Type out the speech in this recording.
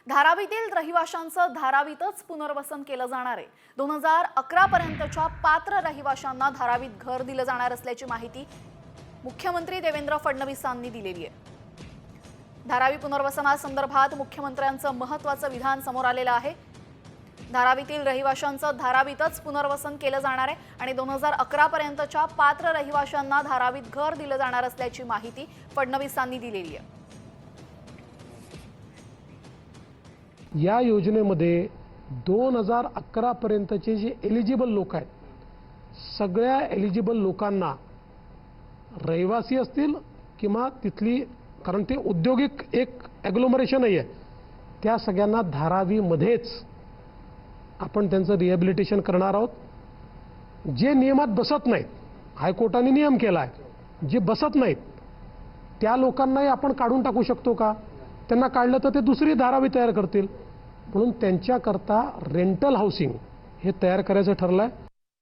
धारावीतील रहिवाशांचं धारावीतच पुनर्वसन केलं जाणार आहे। 2011 पर्यंतच्या पात्र रहिवाशांना धारावीत घर दिलं जाणार असल्याची माहिती मुख्यमंत्री देवेंद्र फडणवीसांनी दिलेली आहे। धारावी पुनर्वसनासंदर्भात मुख्यमंत्र्यांचं महत्त्वाचं विधान समोर आलेलं आहे। धारावीतील रहिवाशांचं धारावीतच पुनर्वसन केलं जाणार आहे आणि 2011 पर्यंतच्या पात्र रहिवाशांना धारावीत घर दिलं जाणार असल्याची माहिती फडणवीसांनी दिलेली आहे। या योजनेमध्ये 2011 पर्यंतचे जे एलिजिबल लोक आहेत, सगळ्या एलिजिबल लोकांना रहिवासी असतील किंवा तिथली, कारण ते औद्योगिक एक ॲग्लोमरेशन आहे, त्या सगळ्यांना धारावीमध्येच आपण त्यांचं रिहॅबिलिटेशन करणार आहोत। जे नियमात बसत नाहीत, हायकोर्टाने नियम केला आहे, जे बसत नाहीत त्या लोकांनाही आपण काढून टाकू शकतो का? त्यांना काढलं तर ते दुसरी धारावी तयार करतील, म्हणून त्यांच्याकरता रेंटल हाऊसिंग हे तयार करायचं ठरलं आहे।